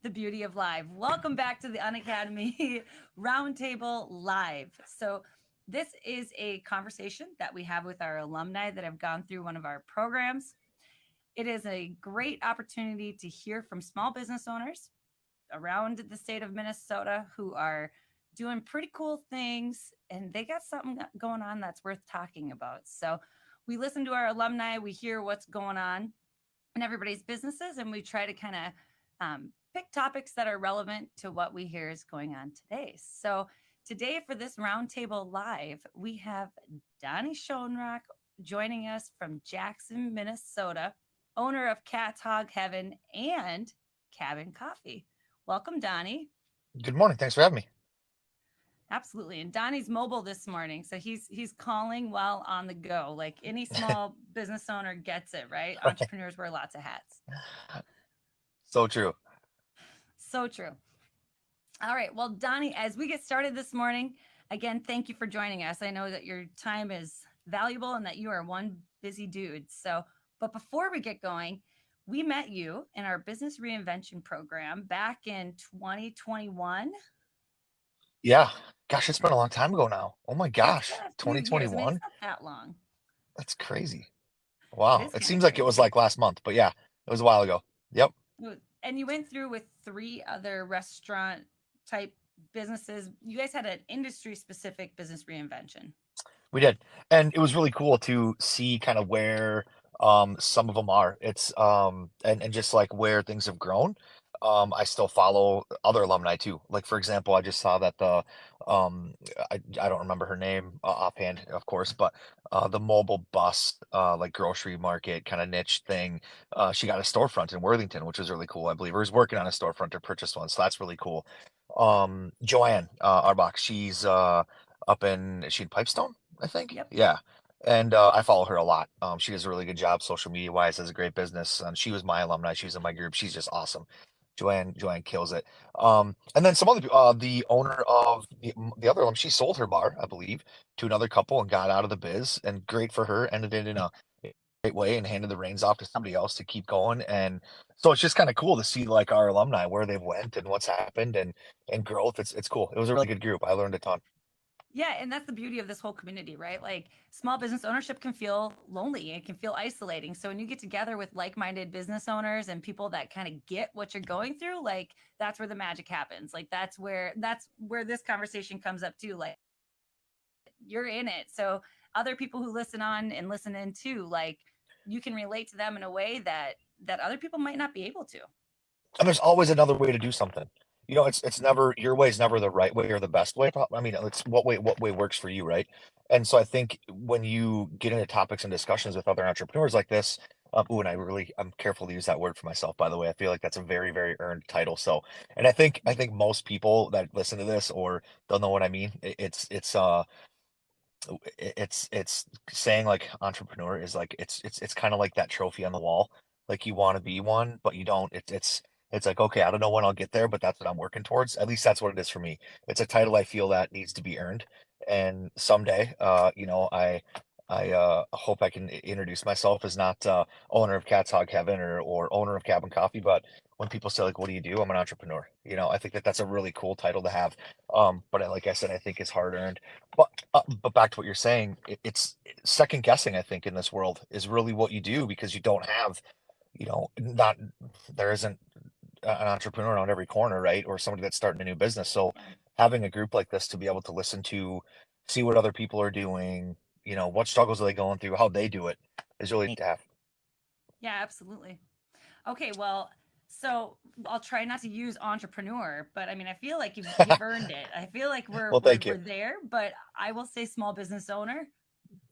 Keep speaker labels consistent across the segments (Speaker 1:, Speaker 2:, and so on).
Speaker 1: The beauty of live. Welcome back to the Unacademy Roundtable Live. So, this is a conversation that we have with our alumni that have gone through one of our programs. It is a great opportunity to hear from small business owners around the state of Minnesota who are doing pretty cool things and they got something going on that's worth talking about. So, we listen to our alumni, we hear what's going on in everybody's businesses, and we try to kind of pick topics that are relevant to what we hear is going on today. So, today for this roundtable live, we have Donnie Schoenrock joining us from Jackson, Minnesota, owner of Cat's Hog Heaven and Cabin Coffee. Welcome, Donnie.
Speaker 2: Good morning. Thanks for having me.
Speaker 1: Absolutely. And Donnie's mobile this morning. So he's calling while on the go. Like any small business owner gets it, right? Entrepreneurs wear lots of hats.
Speaker 2: So true.
Speaker 1: So true. All right. Well, Donnie, as we get started this morning, again, thank you for joining us. I know that your time is valuable and that you are one busy dude. So, but before we get going, we met you in our business reinvention program back in 2021.
Speaker 2: Yeah. Gosh, it's been a long time ago now. Oh my
Speaker 1: It's been
Speaker 2: gosh.
Speaker 1: a few years. I mean, it's
Speaker 2: 2021?
Speaker 1: not that long.
Speaker 2: That's crazy.
Speaker 1: It
Speaker 2: Wow.
Speaker 1: is
Speaker 2: It
Speaker 1: kind of
Speaker 2: seems like it was
Speaker 1: crazy.
Speaker 2: like last month, but yeah, it was a while ago. Yep.
Speaker 1: And you went through with three other restaurant type businesses. You guys had an industry specific business reinvention.
Speaker 2: We did. And it was really cool to see kind of where some of them are. It's and just like where things have grown. I still follow other alumni too. Like for example, I just saw that the I don't remember her name offhand, of course, but the mobile bus like grocery market kind of niche thing. She got a storefront in Worthington, which was really cool. I believe or is working on a storefront or purchased one, so that's really cool. Joanne Arbach, she's up in is she in Pipestone? I think.
Speaker 1: Yep.
Speaker 2: Yeah. And I follow her a lot. She does a really good job social media wise, has a great business. She was my alumni. She was in my group. She's just awesome. Joanne kills it. And then some other the owner of the other one, she sold her bar, I believe, to another couple and got out of the biz. And great for her. Ended it in a great way and handed the reins off to somebody else to keep going. And so it's just kind of cool to see like our alumni where they've went and what's happened and growth. It's cool. It was a really good group. I learned a ton.
Speaker 1: Yeah, and that's the beauty of this whole community, right? Like small business ownership can feel lonely, it can feel isolating. So when you get together with like-minded business owners and people that kind of get what you're going through, like that's where the magic happens. Like that's where this conversation comes up too. Like you're in it. So other people who listen on and listen in too, like you can relate to them in a way that other people might not be able to.
Speaker 2: And there's always another way to do something. You know, it's never your way is never the right way or the best way. I mean, it's what way works for you, right? And so I think when you get into topics and discussions with other entrepreneurs like this, ooh, and I'm careful to use that word for myself, by the way. I feel like that's a very, very earned title. So, and I think most people that listen to this or don't know what I mean, it's saying like entrepreneur is like it's kind of like that trophy on the wall. Like you want to be one, but you don't. It's like okay, I don't know when I'll get there, but that's what I'm working towards. At least that's what it is for me. It's a title I feel that needs to be earned, and someday, I hope I can introduce myself as not owner of Cat's Hog Heaven or owner of Cabin Coffee, but when people say like, "What do you do?" I'm an entrepreneur. You know, I think that that's a really cool title to have. But like I said, I think it's hard earned. But back to what you're saying, it's second guessing, I think, in this world is really what you do because you don't have, not there isn't an entrepreneur on every corner, right? Or somebody that's starting a new business. So
Speaker 1: Yeah.
Speaker 2: having a group like this to be able to listen to, see what other people are doing, what struggles are they going through, how they do it is really neat to have.
Speaker 1: Yeah, absolutely. Okay, well, so I'll try not to use entrepreneur, but I mean, I feel like you've earned it. I feel like we're
Speaker 2: Well,
Speaker 1: we're
Speaker 2: thank you.
Speaker 1: we're there, but I will say small business owner.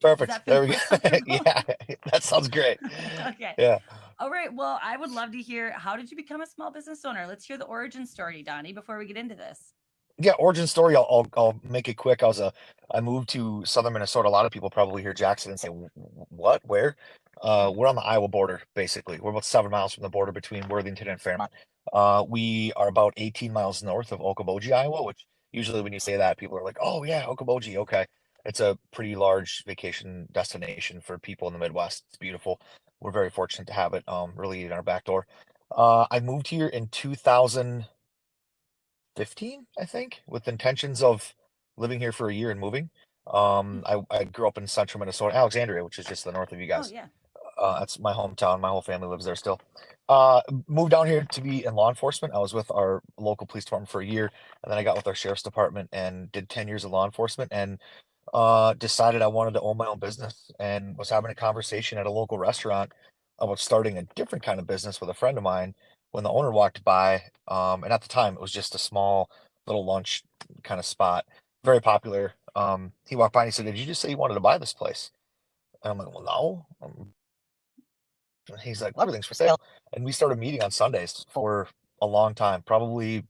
Speaker 1: Does
Speaker 2: Perfect.
Speaker 1: that feel
Speaker 2: There we
Speaker 1: more
Speaker 2: go.
Speaker 1: comfortable?
Speaker 2: Yeah, that sounds great.
Speaker 1: Okay.
Speaker 2: Yeah.
Speaker 1: All right. Well, I would love to hear how did you become a small business owner? Let's hear the origin story, Donnie, before we get into this.
Speaker 2: Yeah, origin story. I'll make it quick. I moved to southern Minnesota. A lot of people probably hear Jackson and say, What? Where?" We're on the Iowa border, basically. We're about 7 miles from the border between Worthington and Fairmont. We are about 18 miles north of Okoboji, Iowa. Which usually when you say that, people are like, "Oh yeah, Okoboji, okay." It's a pretty large vacation destination for people in the Midwest. It's beautiful. We're very fortunate to have it, really in our back door. I moved here in 2015, I think, with intentions of living here for a year and moving.
Speaker 1: Mm.
Speaker 2: I grew up in central Minnesota, Alexandria, which is just the north of you
Speaker 1: Oh
Speaker 2: guys.
Speaker 1: yeah.
Speaker 2: That's my hometown. My whole family lives there still. Uh, Moved down here to be in law enforcement. I was with our local police department for a year, and then I got with our sheriff's department and did 10 years of law enforcement, and decided I wanted to own my own business, and was having a conversation at a local restaurant about starting a different kind of business with a friend of mine when the owner walked by. And at the time, it was just a small little lunch kind of spot, very popular. He walked by and he said, "Did you just say you wanted to buy this place?" And I'm like, "Well, no." And he's like, "Well, everything's for sale." And we started meeting on Sundays for a long time, probably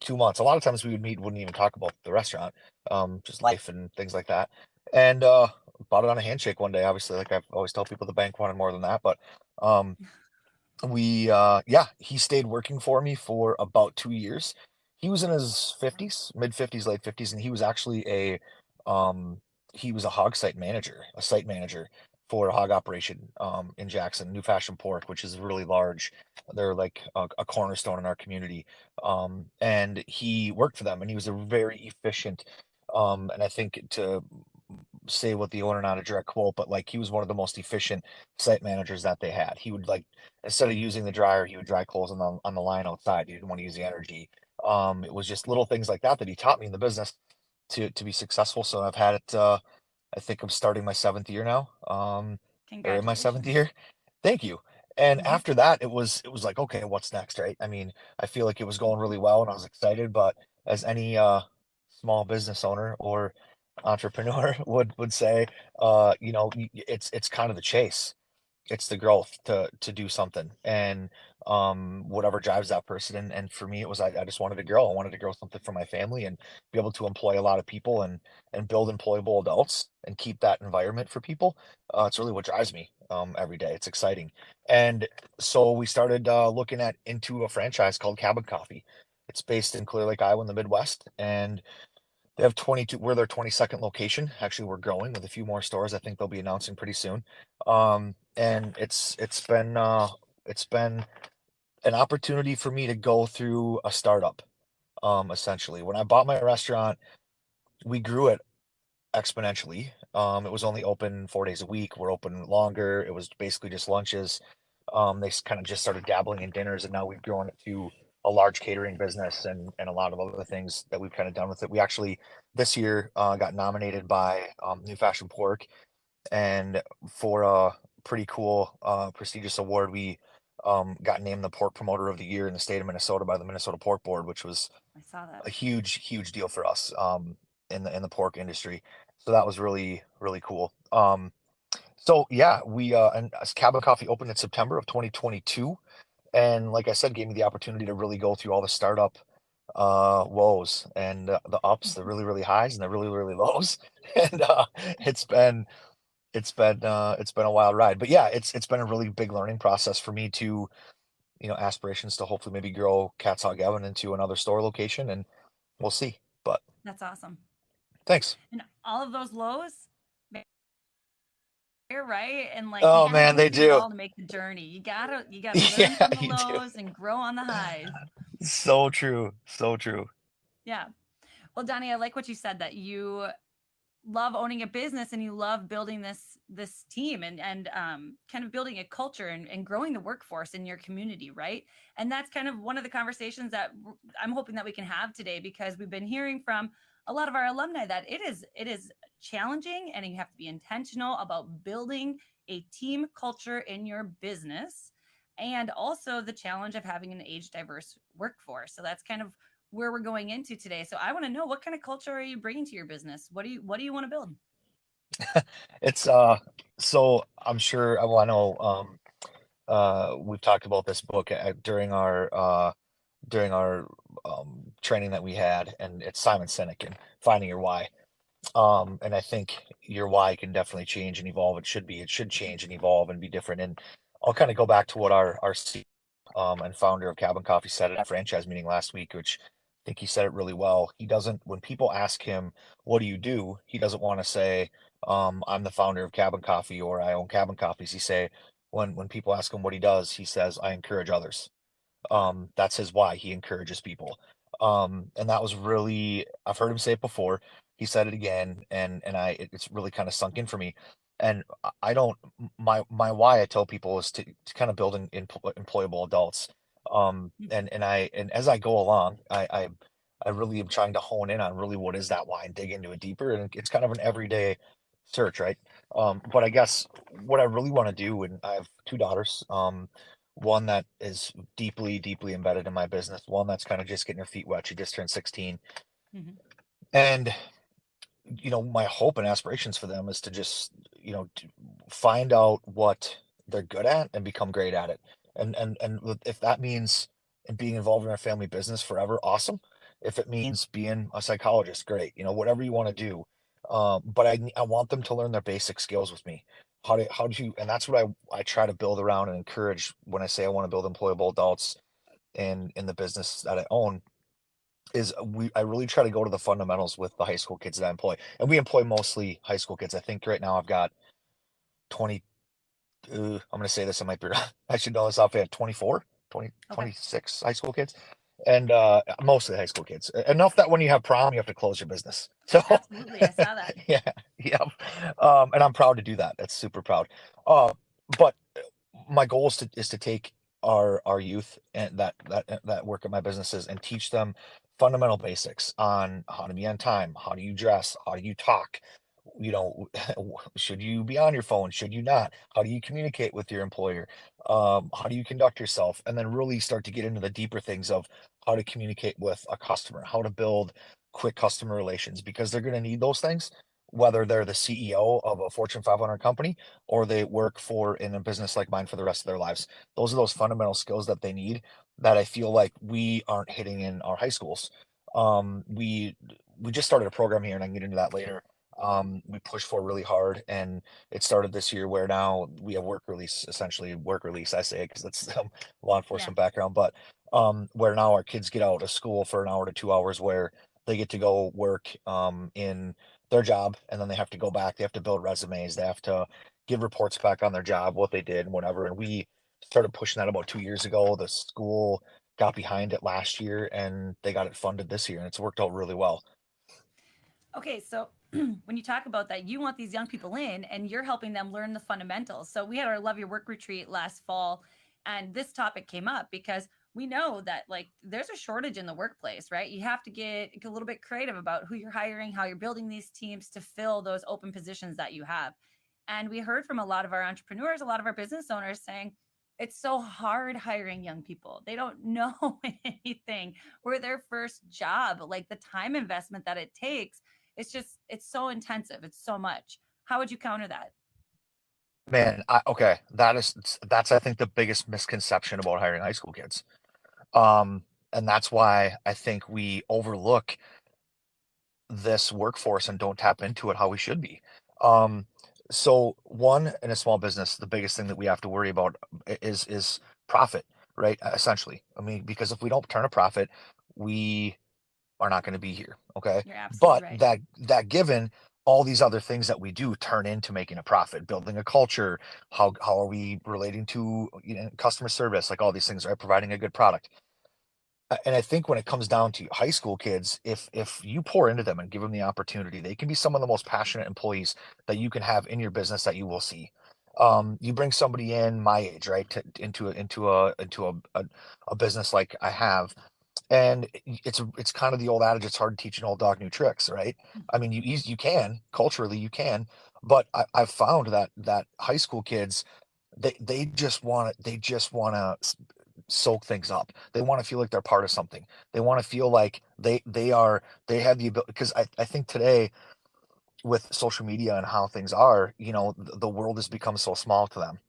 Speaker 2: 2 months. A lot of times we would meet, wouldn't even talk about the restaurant, just life and things like that. And bought it on a handshake one day. Obviously, like I've always tell people, the bank wanted more than that, but um, yeah, he stayed working for me for about 2 years. He was in his 50s, mid 50s, late 50s, and he was actually um he was a hog site manager, a site manager for a hog operation in Jackson, New Fashion Pork, which is really large. They're like a cornerstone in our community. And he worked for them, and he was a very efficient, and I think, to say what the owner, not a direct quote, but like he was one of the most efficient site managers that they had. He would, like, instead of using the dryer, he would dry clothes on the line outside. He didn't want to use the energy. It was just little things like that that he taught me in the business to be successful. So I've had it. I think I'm starting my seventh year now. Or in my seventh
Speaker 1: Congratulations.
Speaker 2: year. Thank you. And
Speaker 1: Hmm.
Speaker 2: after that, it was like, okay, what's next, right? I mean, I feel like it was going really well and I was excited, but as any small business owner or entrepreneur would say, it's kind of the chase, it's the growth to do something, and whatever drives that person. And for me, it was, I just wanted to grow. I wanted to grow something for my family and be able to employ a lot of people and build employable adults and keep that environment for people. It's really what drives me every day. It's exciting. And so we started looking at into a franchise called Cabin Coffee. It's based in Clear Lake, Iowa, in the Midwest, and they have 22. We're their 22nd location. Actually, we're growing with a few more stores. I think they'll be announcing pretty soon. And it's been an opportunity for me to go through a startup. Essentially, when I bought my restaurant, we grew it exponentially. It was only open 4 days a week. We're open longer. It was basically just lunches. They kind of just started dabbling in dinners, and now we've grown it to a large catering business and a lot of other things that we've kind of done with it. We actually this year got nominated by New Fashion Pork, and for a pretty cool, prestigious award, we got named the Pork Promoter of the Year in the state of Minnesota by the Minnesota Pork Board, which was
Speaker 1: I saw that.
Speaker 2: a huge, huge deal for us in the pork industry. So that was really, really cool. So yeah, we and Cabin Coffee opened in September of 2022, and like I said, gave me the opportunity to really go through all the startup woes and the ups, the really, really highs, and the really, really lows. And it's been it's been a wild ride. But yeah, it's been a really big learning process for me to, aspirations to hopefully maybe grow Cat's Hog Oven into another store location, and we'll see. But
Speaker 1: That's awesome.
Speaker 2: thanks.
Speaker 1: And all of those lows, you're right. And like you
Speaker 2: Oh
Speaker 1: kind of
Speaker 2: man, they
Speaker 1: need it
Speaker 2: do.
Speaker 1: all to make the journey. You gotta learn
Speaker 2: Yeah,
Speaker 1: from the
Speaker 2: you do.
Speaker 1: lows and grow on the highs.
Speaker 2: So true. So true.
Speaker 1: Yeah. Well, Donnie, I like what you said that you love owning a business and you love building this team and kind of building a culture and growing the workforce in your community, right? And that's kind of one of the conversations that I'm hoping that we can have today, because we've been hearing from a lot of our alumni that it is challenging and you have to be intentional about building a team culture in your business, and also the challenge of having an age diverse workforce. So that's kind of where we're going into today. So I want to know, what kind of culture are you bringing to your business? What do you want to build?
Speaker 2: It's so I'm sure, well, I know, we've talked about this book during our training that we had, and it's Simon Sinek and Finding Your Why. And I think your why can definitely change and evolve. It should change and evolve and be different. And I'll kind of go back to what our CEO, and founder of Cabin Coffee said at a franchise meeting last week, which I think he said it really well. He doesn't, when people ask him, what do you do? He doesn't want to say, I'm the founder of Cabin Coffee or I own Cabin Coffees. When people ask him what he does, he says, I encourage others. That's his why. He encourages people. And that was really, I've heard him say it before. He said it again, and it's really kind of sunk in for me. And I don't, my why I tell people is to kind of build employable adults. And as I go along, I really am trying to hone in on really what is that why and dig into it deeper. And it's kind of an everyday search, right? But I guess what I really want to do, and I have two daughters. One that is deeply, deeply embedded in my business. One that's kind of just getting her feet wet. She just turned 16.
Speaker 1: Mhm.
Speaker 2: And, my hope and aspirations for them is to just, find out what they're good at and become great at it. And if that means being involved in our family business forever, awesome. If it means being a psychologist, great. Whatever you want to do. But I want them to learn their basic skills with me. How do you, and that's what I try to build around and encourage when I say I want to build employable adults in the business that I own is I really try to go to the fundamentals with the high school kids that I employ. And we employ mostly high school kids. I think right now I've got 20, I'm going to say this, I might be wrong. I should know this offhand, 24, 20,
Speaker 1: Okay.
Speaker 2: 26 high school kids. And mostly high school kids. Enough that when you have prom, you have to close your business. So
Speaker 1: Absolutely. I saw that.
Speaker 2: yeah, yeah. And I'm proud to do that. That's super proud. But my goal is to take our youth and that work at my businesses and teach them fundamental basics on how to be on time, how do you dress, how do you talk, you know, should you be on your phone, should you not, how do you communicate with your employer, how do you conduct yourself, and then really start to get into the deeper things of how to communicate with a customer, how to build quick customer relations, because they're going to need those things whether they're the CEO of a Fortune 500 company or they work for in a business like mine for the rest of their lives. Those are those fundamental skills that they need that I feel like we aren't hitting in our high schools. We just started a program here, and I can get into that later. We push for really hard, and it started this year where now we have work release, essentially work release. I say it because that's law
Speaker 1: Yeah.
Speaker 2: enforcement background, but where now our kids get out of school for an hour to 2 hours where they get to go work in their job, and then they have to go back. They have to build resumes. They have to give reports back on their job, what they did, and whatever. And we started pushing that about 2 years ago. The school got behind it last year, and they got it funded this year, and it's worked out really well.
Speaker 1: Okay, so when you talk about that, you want these young people in and you're helping them learn the fundamentals. So we had our Love Your Work retreat last fall, and this topic came up because we know that like there's a shortage in the workplace, right? You have to get a little bit creative about who you're hiring, how you're building these teams to fill those open positions that you have. And we heard from a lot of our entrepreneurs, a lot of our business owners saying, it's so hard hiring young people. They don't know anything. We're their first job. Like the time investment that it takes, it's so intensive. It's so much. How would you counter that?
Speaker 2: Man, okay, that's I think the biggest misconception about hiring high school kids. Um, and that's why I think we overlook this workforce and don't tap into it how we should be. Um, so one in a small business, the biggest thing that we have to worry about is profit, right? Essentially, I mean, because if we don't turn a profit, we are not going to be here. Okay,
Speaker 1: You're absolutely
Speaker 2: but
Speaker 1: right.
Speaker 2: that given all these other things that we do turn into making a profit, building a culture, how are we relating to customer service, like all these things, right? Providing a good product. And I think when it comes down to high school kids, if you pour into them and give them the opportunity, they can be some of the most passionate employees that you can have in your business that you will see. You bring somebody in my age, right, into a business like I have, and it's kind of the old adage, it's hard to teach an old dog new tricks, right? I mean, you can culturally you can, but I've found that high school kids they just want to soak things up. They want to feel like they're part of something. They want to feel like they have the ability, because I think today with social media and how things are, the world has become so small to them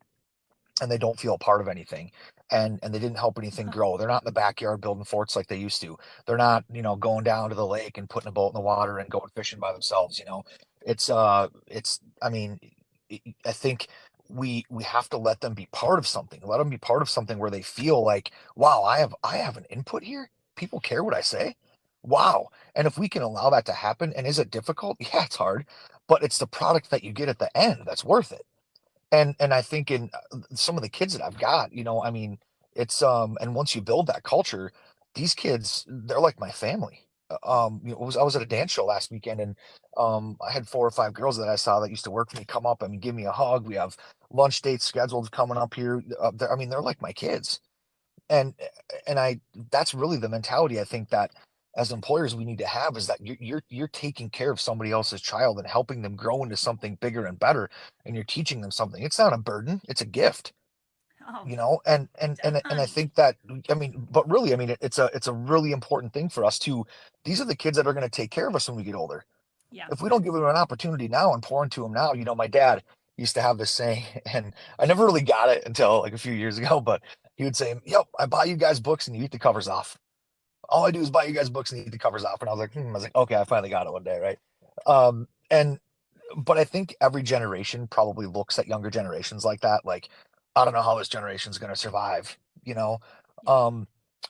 Speaker 2: and they don't feel a part of anything, and they didn't help anything grow. They're not in the backyard building forts like they used to. They're not, going down to the lake and putting a boat in the water and going fishing by themselves. It's I mean, I think we have to let them be part of something. Let them be part of something where they feel like, wow, I have an input here. People care what I say. Wow. And if we can allow that to happen, and is it difficult? Yeah, it's hard, but it's the product that you get at the end that's worth it. And I think in some of the kids that I've got, I mean, And once you build that culture, these kids, they're like my family. I was at a dance show last weekend, and I had 4 or 5 girls that I saw that used to work for me come up. I mean, give me a hug. We have lunch dates scheduled coming up here. I mean, they're like my kids, and I that's really the mentality I think that as employers we need to have, is that you're taking care of somebody else's child and helping them grow into something bigger and better, and you're teaching them something. It's not a burden; it's a gift,
Speaker 1: Oh,
Speaker 2: you know. And I
Speaker 1: Donnie.
Speaker 2: think that, I mean, but really, I mean, it's a really important thing for us to. These are the kids that are going to take care of us when we get older.
Speaker 1: Yeah.
Speaker 2: If we don't give them an opportunity now and pour into them now, you know, my dad used to have this saying, and I never really got it until like a few years ago, but he would say, "Yep, I buy you guys books and you eat the covers off. All I do is buy you guys books and eat the covers off." And I was like, I was like, okay, I finally got it one day, right? And but I think every generation probably looks at younger generations like that. Like, I don't know how this generation's going to survive, you know?
Speaker 1: Yeah.
Speaker 2: Um,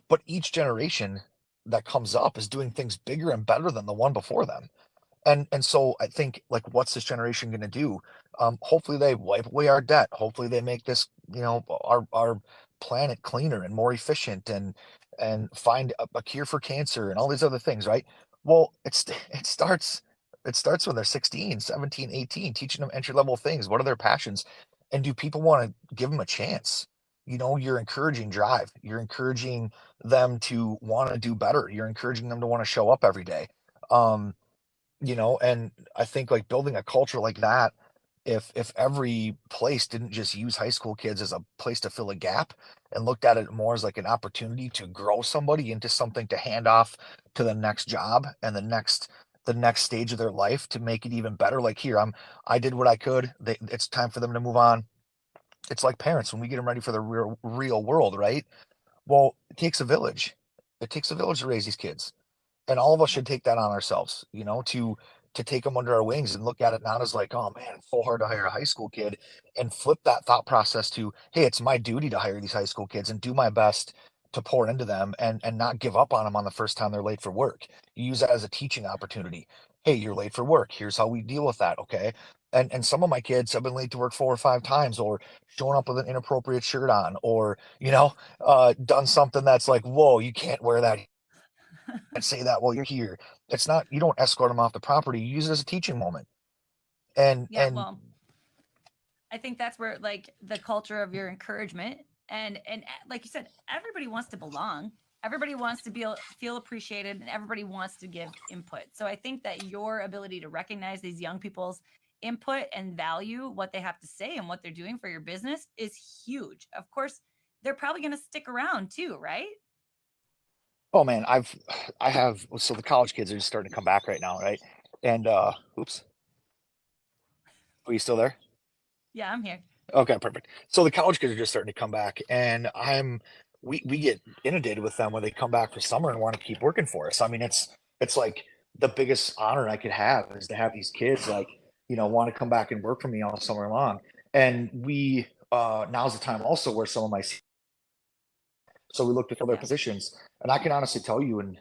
Speaker 2: but each generation that comes up is doing things bigger and better than the one before them. And so I think, like, what's this generation going to do? Hopefully they wipe away our debt. Hopefully they make this, you know, our planet cleaner and more efficient, and find a cure for cancer and all these other things, right? Well, it starts when they're 16, 17, 18, teaching them entry level things. What are their passions? And do people want to give them a chance? You know, you're encouraging drive. You're encouraging them to want to do better. You're encouraging them to want to show up every day. Um, you know, and I think, like, building a culture like that, if every place didn't just use high school kids as a place to fill a gap and looked at it more as like an opportunity to grow somebody into something to hand off to the next job and the next stage of their life to make it even better. Like, here, I did what I could. It's time for them to move on. It's like parents when we get them ready for the real world, right? Well, it takes a village. It takes a village to raise these kids, and all of us
Speaker 1: Yep.
Speaker 2: should take that on ourselves, you know, to take them under our wings and look at it not as like, oh man, it's so hard to hire a high school kid, and flip that thought process to, hey, it's my duty to hire these high school kids and do my best to pour into them, and not give up on them on the first time they're late for work. You use that as a teaching opportunity. Hey, you're late for work. Here's how we deal with that, okay? And some of my kids have been late to work 4 or 5 times, or showing up with an inappropriate shirt on, or, you know, done something that's like, whoa, you can't wear that, and say that while you're here. It's not, you don't escort them off the property. You use it as a teaching moment.
Speaker 1: Yeah.
Speaker 2: And
Speaker 1: Well, I think that's where like the culture of your encouragement and like you said, everybody wants to belong. Everybody wants to be feel appreciated, and everybody wants to give input. So I think that your ability to recognize these young people's input and value what they have to say and what they're doing for your business is huge. Of course, they're probably going to stick around too, right?
Speaker 2: oh man, I have, so the college kids are just starting to come back right now, right? And oops, are you still there?
Speaker 1: Yeah, I'm here.
Speaker 2: Okay, perfect. So the college kids are just starting to come back, and we get inundated with them when they come back for summer and want to keep working for us. I mean, it's like the biggest honor I could have is to have these kids, like, you know, want to come back and work for me all summer long. And we now's the time also where some of my, so we looked at other
Speaker 1: Yeah.
Speaker 2: positions, and I can honestly tell you, in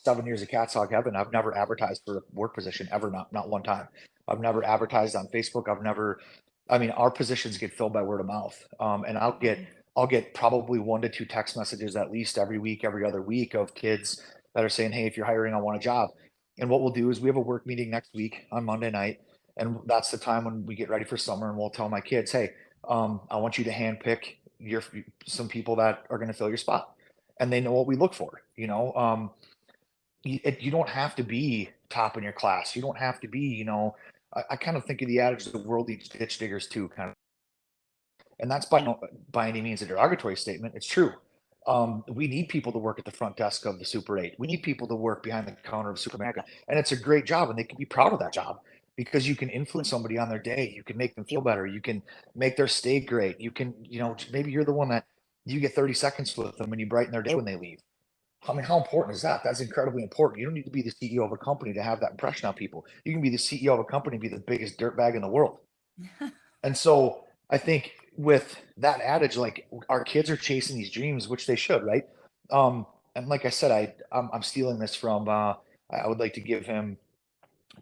Speaker 2: 7 years of Cat's Hog Heaven, I've never advertised for a work position ever, not one time. I've never advertised on Facebook. I've never, I mean, our positions get filled by word of mouth, and
Speaker 1: Mhm.
Speaker 2: I'll get probably 1 to 2 text messages at least every week, every other week, of kids that are saying, "Hey, if you're hiring, I want a job." And what we'll do is we have a work meeting next week on Monday night, and that's the time when we get ready for summer, and we'll tell my kids, "Hey, I want you to handpick your some people that are going to fill your spot," and they know what we look for. You know, you don't have to be top in your class. You don't have to be. You know, I kind of think of the adage, "The world needs ditch diggers too," kind of, and that's by any means a derogatory statement. It's true. We need people to work at the front desk of the Super 8. We need people to work behind the counter of Super America. And it's a great job, and they can be proud of that job because you can influence somebody on their day. You can make them feel better. You can make their stay great. You can, you know, maybe you're the one that you get 30 seconds with them and you brighten their day when they leave. I mean, how important is that? That's incredibly important. You don't need to be the CEO of a company to have that impression on people. You can be the CEO of a company, be the biggest dirtbag in the world. And so I think with that adage, like, our kids are chasing these dreams, which they should, right? And like I said, I'm stealing this from. I would like to give him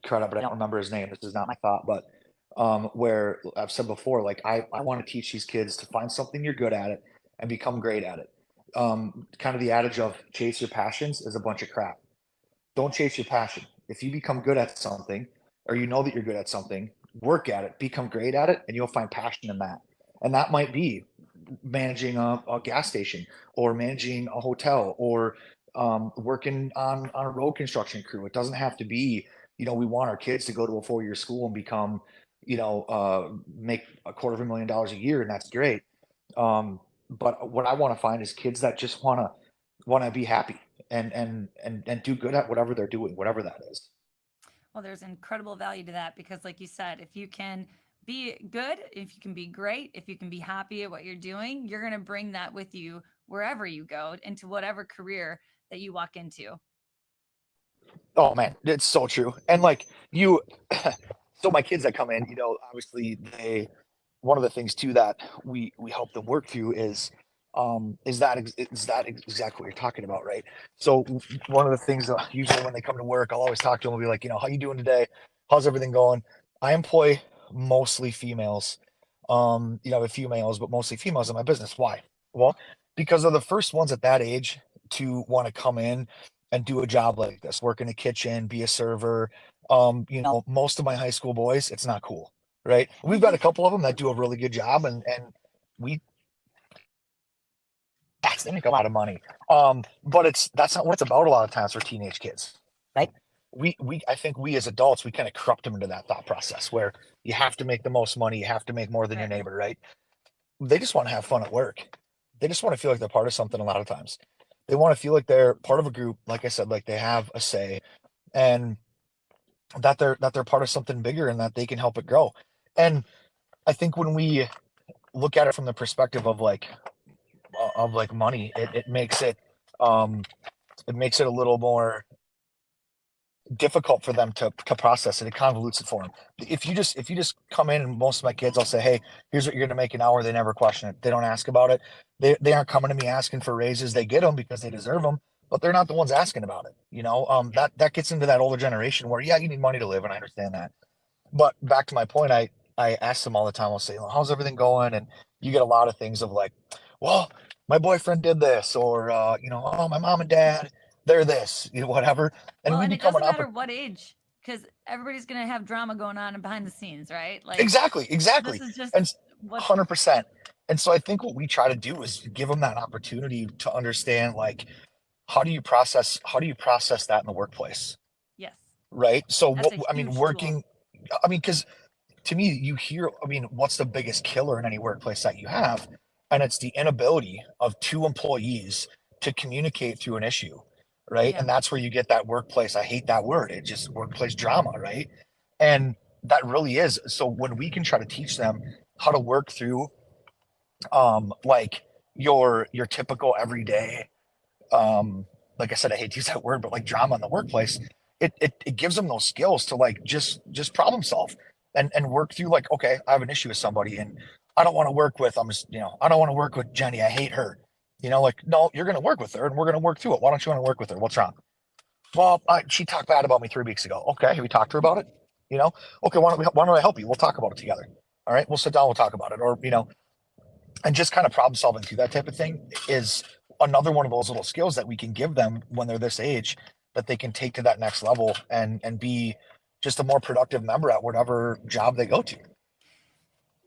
Speaker 2: credit, but I don't remember his name. This is not my thought, but where I've said before, like, I want to teach these kids to find something you're good at it and become great at it. Kind of the adage of chase your passions is a bunch of crap. Don't chase your passion. If you become good at something, or you know that you're good at something, work at it, become great at it, and you'll find passion in that. And that might be managing a gas station, or managing a hotel, or working on a road construction crew. It doesn't have to be, we want our kids to go to a 4-year school and become, make $250,000 a year, and that's great. But what I want to find is kids that just want to be happy and do good at whatever they're doing, whatever that is.
Speaker 1: Well, there's incredible value to that because, like you said, if you can be good, if you can be great, if you can be happy at what you're doing, you're going to bring that with you wherever you go, into whatever career that you walk into.
Speaker 2: Oh man, it's so true. And like you, so my kids that come in, obviously one of the things too that we help them work through is that exactly what you're talking about, right? So one of the things that usually when they come to work, I'll always talk to them. I'll be like, how you doing today? How's everything going? I employ mostly females, a few males, but mostly females in my business. Why? Well, because they're the first ones at that age to want to come in and do a job like this, work in a kitchen, be a server. Most of my high school boys, it's not cool, right? We've got a couple of them that do a really good job, and we they make a lot of money. But that's not what it's about a lot of times for teenage kids, right? I think we as adults, we kind of corrupt them into that thought process where you have to make the most money, you have to make more than your
Speaker 1: Right.
Speaker 2: neighbor, right? They just want to have fun at work. They just want to feel like they're part of something a lot of times. They want to feel like they're part of a group, like I said, like they have a say, and that they're part of something bigger and that they can help it grow. And I think when we look at it from the perspective of like money, um it makes it a little more difficult for them to process it. It convolutes it for them. If you just come in, and most of my kids, I'll say, hey, here's what you're going to make an hour. They never question it. They don't ask about it. They aren't coming to me asking for raises. They get them because they deserve them, but they're not the ones asking about it. That gets into that older generation where, yeah, you need money to live, and I understand that. But back to my point, I ask them all the time. I'll say, well, how's everything going? And you get a lot of things of like, well, my boyfriend did this, or oh, my mom and dad, they're this, whatever. And
Speaker 1: Well,
Speaker 2: we
Speaker 1: and it
Speaker 2: become an
Speaker 1: doesn't matter
Speaker 2: opportunity.
Speaker 1: what age, because everybody's going to have drama going on behind the scenes, right? Like,
Speaker 2: Exactly,
Speaker 1: this
Speaker 2: exactly.
Speaker 1: is just
Speaker 2: And
Speaker 1: what's
Speaker 2: 100%. And so I think what we try to do is give them that opportunity to understand, like, how do you process that in the workplace,
Speaker 1: yes,
Speaker 2: right? So
Speaker 1: that's
Speaker 2: what
Speaker 1: a
Speaker 2: I mean,
Speaker 1: huge tool.
Speaker 2: working, I mean, because to me, you hear, I mean, what's the biggest killer in any workplace that you have? And it's the inability of two employees to communicate through an issue, right?
Speaker 1: Yeah.
Speaker 2: And that's where you get that workplace. I hate that word. It just workplace drama, right? And that really is. So when we can try to teach them how to work through, like your typical everyday, um, like I said, I hate to use that word, but like drama in the workplace, it gives them those skills to like just problem solve and work through, like, okay, I have an issue with somebody and I don't want to work with, I don't want to work with Jenny. I hate her. Like, no, you're gonna work with her and we're gonna work through it. Why don't you want to work with her? What's wrong? Well, she talked bad about me 3 weeks ago. Okay, have we talked to her about it? You know, okay, why don't I help you? We'll talk about it together. All right, we'll sit down, we'll talk about it. Or, and just kind of problem solving through that type of thing is another one of those little skills that we can give them when they're this age, that they can take to that next level and be just a more productive member at whatever job they go to.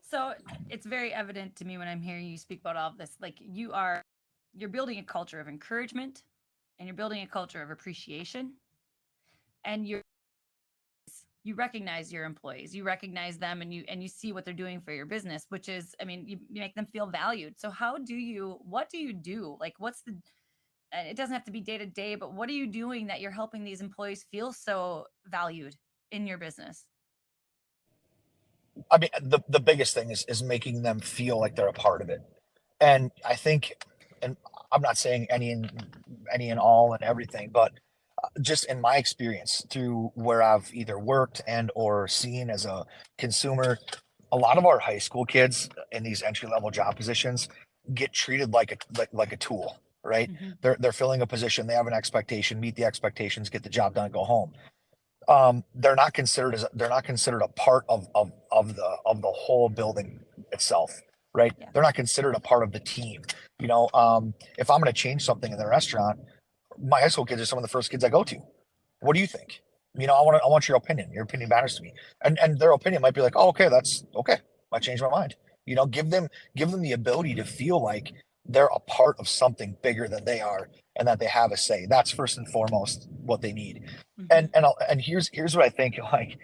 Speaker 1: So it's very evident to me when I'm hearing you speak about all of this. Like, you're building a culture of encouragement, and you're building a culture of appreciation, and you recognize your employees, you recognize them, and you see what they're doing for your business, which is, I mean, you make them feel valued. So what do you do? Like, what's the and it doesn't have to be day to day, but what are you doing that you're helping these employees feel so valued in your business?
Speaker 2: I mean, the biggest thing is making them feel like they're a part of it. And I think, and I'm not saying any and all and everything, but just in my experience through where I've either worked and or seen as a consumer, a lot of our high school kids in these entry level job positions get treated like a tool, right?
Speaker 1: Hmm.
Speaker 2: They're filling a position, they have an expectation, meet the expectations, get the job done, go home. They're not considered a part of the whole building itself. right?
Speaker 1: Yeah.
Speaker 2: They're not considered a part of the team. If I'm going to change something in the restaurant, my high school kids are some of the first kids I go to. What do you think? I want your opinion. Your opinion matters to me. And their opinion might be like, oh, okay, that's okay. I changed my mind. Give them the ability to feel like they're a part of something bigger than they are and that they have a say. That's first and foremost what they need.
Speaker 1: Hmm.
Speaker 2: And here's what I think, like,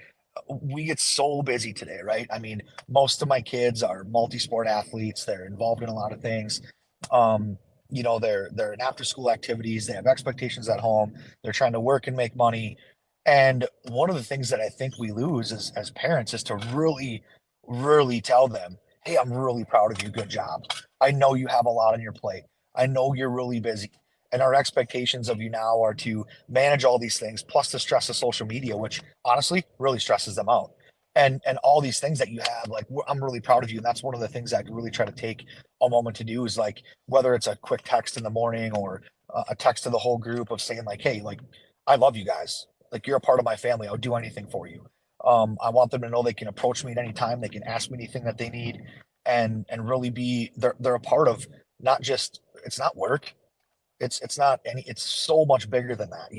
Speaker 2: we get so busy today, right? I mean, most of my kids are multi-sport athletes. They're involved in a lot of things. Um, they're in after school activities. They have expectations at home. They're trying to work and make money. And one of the things that I think we lose as parents is to really, really tell them, hey, I'm really proud of you. Good job. I know you have a lot on your plate. I know you're really busy. And our expectations of you now are to manage all these things, plus the stress of social media, which honestly really stresses them out. And all these things that you have, like, I'm really proud of you. And that's one of the things I really try to take a moment to do is, like, whether it's a quick text in the morning or a text to the whole group of saying, like, hey, like, I love you guys. Like, you're a part of my family. I'll do anything for you. I want them to know they can approach me at any time. They can ask me anything that they need, and really be they're a part of, not just, it's not work. It's not any, it's so much bigger than that.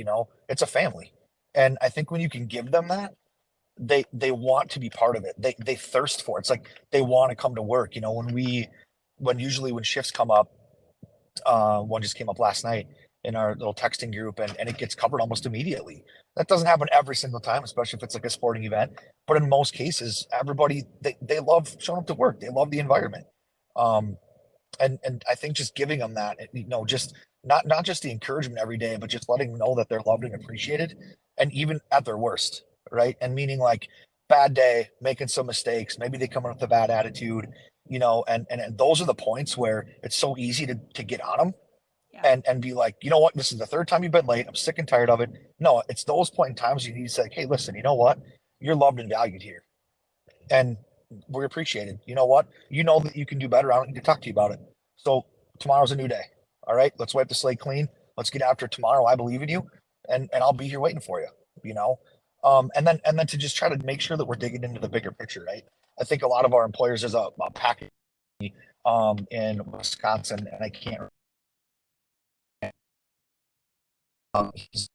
Speaker 2: It's a family. And I think when you can give them that, they want to be part of it. They thirst for it. It's like they want to come to work. When shifts come up, one just came up last night in our little texting group, and it gets covered almost immediately. That doesn't happen every single time, especially if it's like a sporting event. But in most cases, everybody, they love showing up to work. They love the environment. Um, and I think just giving them that, just not just the encouragement every day, but just letting them know that they're loved and appreciated, and even at their worst, right? And meaning, like, bad day, making some mistakes, maybe they come in with a bad attitude, and those are the points where it's so easy to get on them
Speaker 1: Yeah.
Speaker 2: and be like, you know what, this is the third time you've been late. I'm sick and tired of it. No, it's those point in times you need to say, like, hey, listen, you know what, you're loved and valued here, and we're appreciated. You know what? You know that you can do better. I don't need to talk to you about it. So tomorrow's a new day. All right, let's wipe the slate clean. Let's get after tomorrow. I believe in you, and I'll be here waiting for you. You know, and then to just try to make sure that we're digging into the bigger picture, right? I think a lot of our employers, there's a package in Wisconsin, and I can't. He's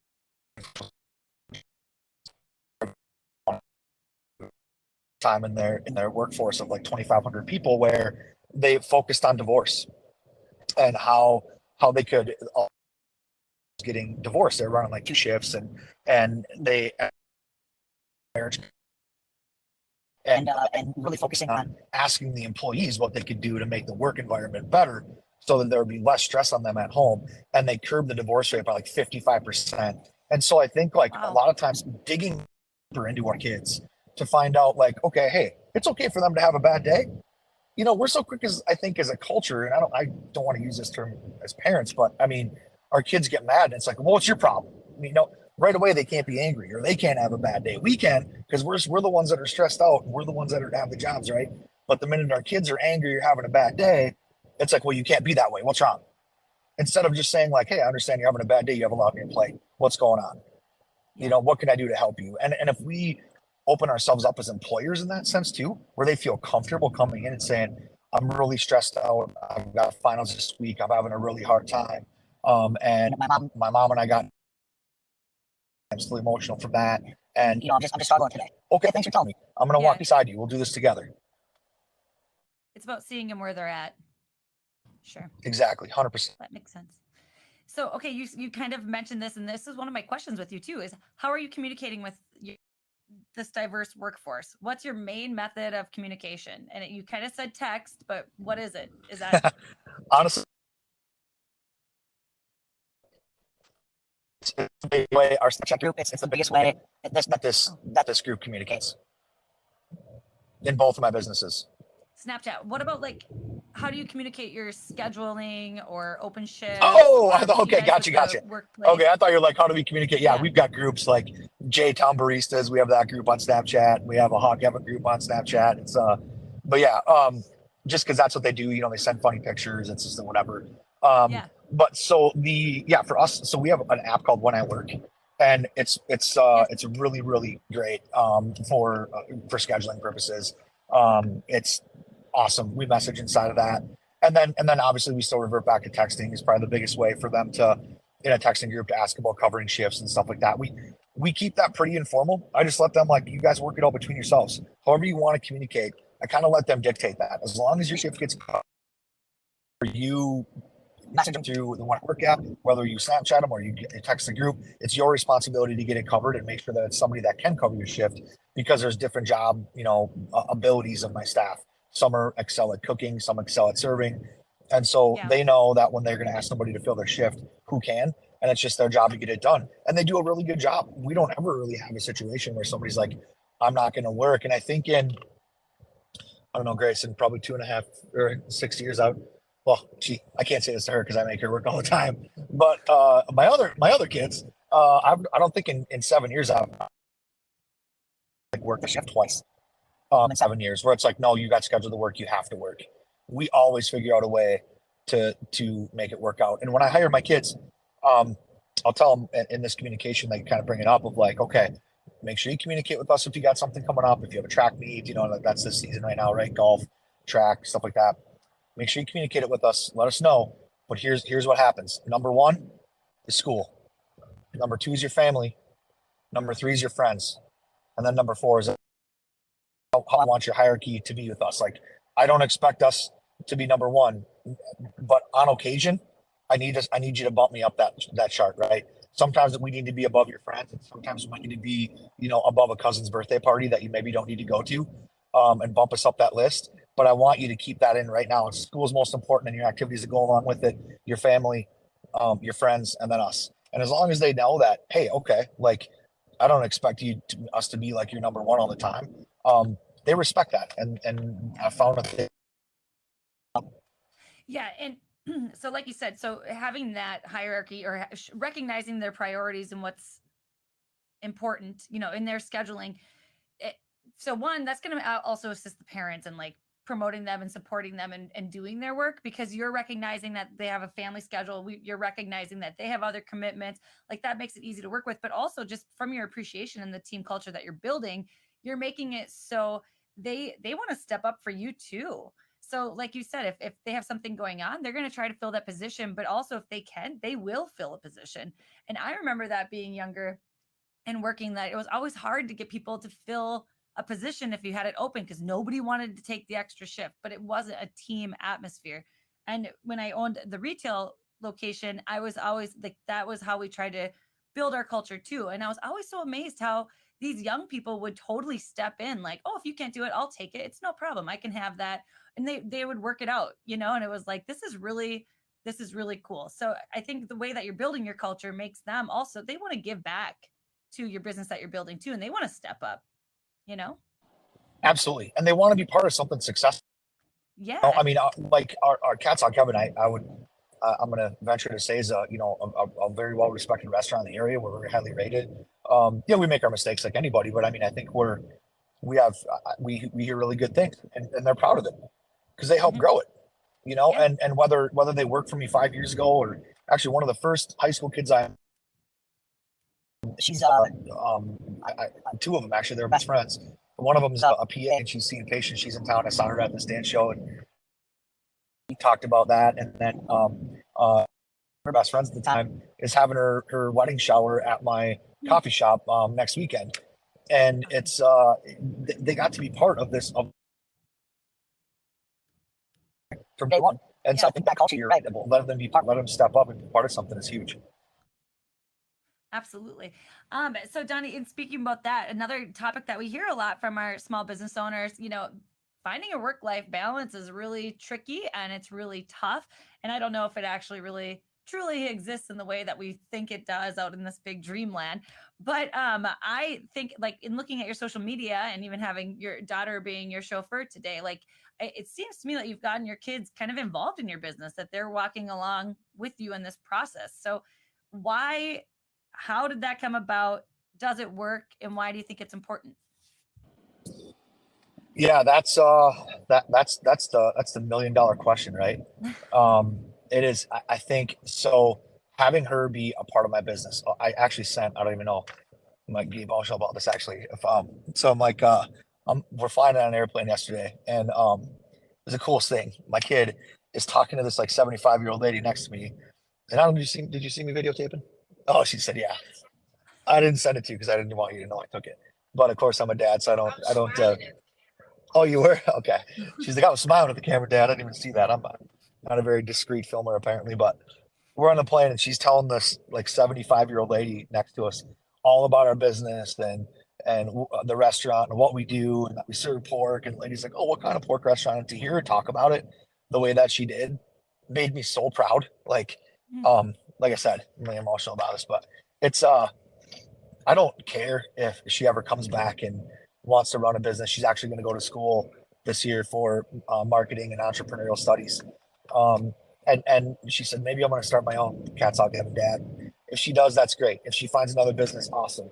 Speaker 2: time in their workforce of like 2,500 people, where they focused on divorce and how they could getting divorced. They're running like two shifts, and they marriage and really focusing on asking the employees what they could do to make the work environment better so that there would be less stress on them at home. And they curbed the divorce rate by like 55%. And so I think, like, a
Speaker 1: Wow.
Speaker 2: lot of times digging deeper into our kids to find out, like, okay, hey, it's okay for them to have a bad day. We're so quick, as I think, as a culture, and I don't want to use this term as parents, but I mean, our kids get mad and it's like, well, what's your problem? Right away they can't be angry or they can't have a bad day. We can, because we're the ones that are stressed out. We're the ones that have the jobs, right? But the minute our kids are angry or having a bad day, it's like, well, you can't be that way. What's wrong? Instead of just saying, like, hey, I understand you're having a bad day. You have a lot on your plate. What's going on?
Speaker 1: Yeah.
Speaker 2: What can I do to help you? And if we open ourselves up as employers in that sense too, where they feel comfortable coming in and saying, I'm really stressed out. I've got finals this week. I'm having a really hard time. And my mom and I got, I'm still emotional from that. And I'm just struggling today. Okay, thanks for telling me. I'm gonna walk
Speaker 1: Yeah.
Speaker 2: beside you. We'll do this together.
Speaker 1: It's about seeing them where they're at. Sure.
Speaker 2: Exactly, 100%.
Speaker 1: That makes sense. So, okay, you kind of mentioned this, and this is one of my questions with you too: is how are you communicating with this diverse workforce? What's your main method of communication? And you kind of said text, but what is it? Is that
Speaker 2: Honestly, it's the big way our Snapchat group. It's the biggest way that this group communicates in both of my businesses.
Speaker 1: Snapchat? What about, like, how do you communicate your scheduling or open shifts?
Speaker 2: Oh,
Speaker 1: Do you
Speaker 2: okay,
Speaker 1: guys
Speaker 2: gotcha,
Speaker 1: have the
Speaker 2: gotcha.
Speaker 1: workplace?
Speaker 2: Okay, I thought you were like, how do we communicate? Yeah,
Speaker 1: Yeah.
Speaker 2: we've got groups like J-Town Baristas. We have that group on Snapchat. We have a Hawk Evan group on Snapchat. But yeah, just because that's what they do. They send funny pictures. It's just whatever.
Speaker 1: Yeah.
Speaker 2: But so for us, so we have an app called When I Work, and
Speaker 1: Yes.
Speaker 2: it's really really great for scheduling purposes. It's Awesome. We message inside of that. And then obviously we still revert back to texting is probably the biggest way for them to in a texting group to ask about covering shifts and stuff like that. We keep that pretty informal. I just let them like you guys work it out between yourselves. However you want to communicate. I kind of let them dictate that. As long as your shift gets covered, you message them through the One at Work app, whether you Snapchat them or you text the group, it's your responsibility to get it covered and make sure that it's somebody that can cover your shift because there's different job, abilities of my staff. Some are excel at cooking, some excel at serving. And so
Speaker 1: Yeah.
Speaker 2: they know that when they're going to ask somebody to fill their shift, who can, and it's just their job to get it done. And they do a really good job. We don't ever really have a situation where somebody's like, I'm not going to work. And I think I don't know, Grayson, probably 2.5 or 6 years out. Well, I can't say this to her because I make her work all the time. But my other kids, I don't think in 7 years I've like worked a shift twice in 7 years where it's like, no, you got scheduled to work, you have to work. We always figure out a way to make it work out. And when I hire my kids, um, I'll tell them in this communication, they kind of bring it up of like, okay, make sure you communicate with us if you got something coming up. If you have a track meet, like that's this season right now, right? Golf, track, stuff like that. Make sure you communicate it with us. Let us know. But here's what happens. Number one is school. Number two is your family. Number three is your friends. And then number four is how I want your hierarchy to be with us. Like I don't expect us to be number one, but on occasion, I need you to bump me up that chart, right? Sometimes we need to be above your friends, and sometimes we need to be, above a cousin's birthday party that you maybe don't need to go to, and bump us up that list. But I want you to keep that in right now. School's most important, and your activities that go along with it, your family, your friends, and then us. And as long as they know that, hey, okay, like I don't expect us to be like your number one all the time. They respect that, and I found that
Speaker 1: Yeah, and so like you said, so having that hierarchy or recognizing their priorities and what's important, in their scheduling. It, so one, that's going to also assist the parents and like promoting them and supporting them and doing their work because you're recognizing that they have a family schedule. You're recognizing that they have other commitments. Like that makes it easy to work with, but also just from your appreciation and the team culture that you're building, you're making it so they want to step up for you too. So like you said, if they have something going on, they're going to try to fill that position, but also if they can, they will fill a position. And I remember that being younger and working that it was always hard to get people to fill a position if you had it open because nobody wanted to take the extra shift, but it wasn't a team atmosphere. And when I owned the retail location, I was always like, that was how we tried to build our culture too. And I was always so amazed how these young people would totally step in, like, oh, if you can't do it, I'll take it. It's no problem. I can have that. And they would work it out, and it was like, this is really cool. So I think the way that you're building your culture makes them also, they want to give back to your business that you're building too, and they want to step up, you know?
Speaker 2: absolutely, and they want to be part of something successful.
Speaker 1: Yeah.
Speaker 2: I mean, like our Cat's on Kevin, I'm going to venture to say is a very well respected restaurant in the area. We're very highly rated. We make our mistakes like anybody, but I mean, I think we hear really good things, and they're proud of it because they help
Speaker 1: Hmm.
Speaker 2: grow it.
Speaker 1: Yeah.
Speaker 2: And whether they worked for me 5 years ago or actually one of the first high school kids she's two of them actually, they're best friends. One of them's a PA and she's seeing patients. She's in town. I saw her at the stand show and we talked about that. And then her best friends at the time is having her wedding shower at my coffee shop next weekend. And
Speaker 1: Awesome.
Speaker 2: it's they got to be part of this from day one. And so
Speaker 1: Yeah.
Speaker 2: I think that culture, you're right. Let them be part, let them step up and be part of something is huge.
Speaker 1: Absolutely. So Donnie, in speaking about that, another topic that we hear a lot from our small business owners, finding a work-life balance is really tricky and it's really tough. And I don't know if it actually really truly exists in the way that we think it does out in this big dreamland. But I think like in looking at your social media and even having your daughter being your chauffeur today, like it seems to me that you've gotten your kids kind of involved in your business, that they're walking along with you in this process. So why how did that come about? Does it work? And why do you think it's important?
Speaker 2: Yeah, that's the $1 million question, right? It is. I think so. Having her be a part of my business, I actually sent. I don't even know. I might be emotional about this actually. If so, I'm like, we're flying on an airplane yesterday, and was the coolest thing. My kid is talking to this like 75-year-old lady next to me. And I don't, did you see me videotaping? Oh, she said, yeah. I didn't send it to you because I didn't want you to know I took it. But of course, I'm a dad, so I don't. Oh, you were? Okay. She's like, I was smiling at the camera, Dad. I didn't even see that. I'm not a very discreet filmer, apparently. But we're on the plane, and she's telling this like 75-year-old lady next to us all about our business and the restaurant and what we do and that we serve pork. And the lady's like, oh, what kind of pork restaurant? And to hear her talk about it the way that she did made me so proud. Like I said, I'm really emotional about this, but it's I don't care if she ever comes back and wants to run a business. She's actually going to go to school this year for marketing and entrepreneurial studies. Um, and she said, maybe I'm going to start my own Cats Out Gavin Dad. If she does, that's great. If she finds another business, awesome.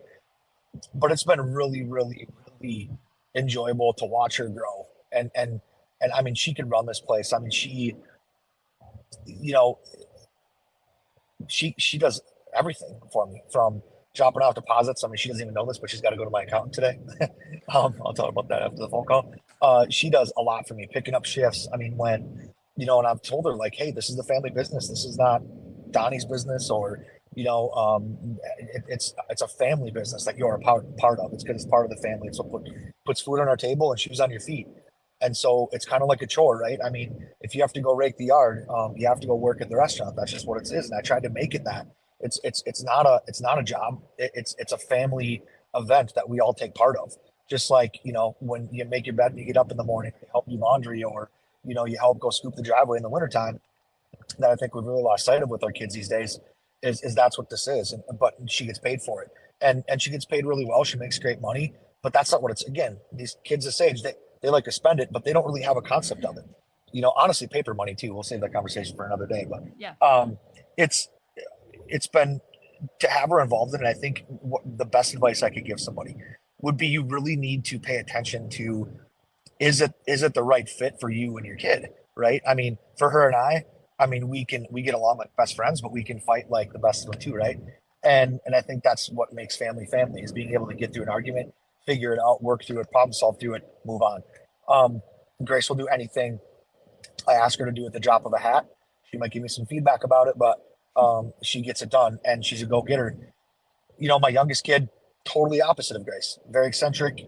Speaker 2: But it's been really, really, really enjoyable to watch her grow. And I mean, she can run this place. I mean, you know, she does everything for me from dropping off deposits. I mean, she doesn't even know this, but she's got to go to my accountant today. I'll tell her about that after the phone call. She does a lot for me, picking up shifts. I mean, and I've told her like, hey, this is the family business. This is not Donnie's business, or it's a family business that you're a part of. It's because it's part of the family. It's what puts food on our table and shoes on your feet. And so it's kind of like a chore, right? I mean, if you have to go rake the yard, you have to go work at the restaurant. That's just what it is. And I tried to make it that. It's not a job. It's a family event that we all take part of. Just like when you make your bed and you get up in the morning, you help do laundry, or you help go scoop the driveway in the wintertime. That I think we've really lost sight of with our kids these days is that's what this is. But she gets paid for it, and she gets paid really well. She makes great money, but that's not what it's. Again, these kids this age, they like to spend it, but they don't really have a concept of it. Honestly, paper money too. We'll save that conversation for another day. But
Speaker 1: Yeah.
Speaker 2: it's it's been to have her involved in it. I think the best advice I could give somebody would be you really need to pay attention to is it the right fit for you and your kid, right? I mean, for her and I mean, we get along like best friends, but we can fight like the best of them too, right? And I think that's what makes family is being able to get through an argument, figure it out, work through it, problem solve through it, move on. Um, Grace will do anything I ask her to do at the drop of a hat. She might give me some feedback about it, but she gets it done, and she's a go getter. My youngest kid, totally opposite of Grace, very eccentric.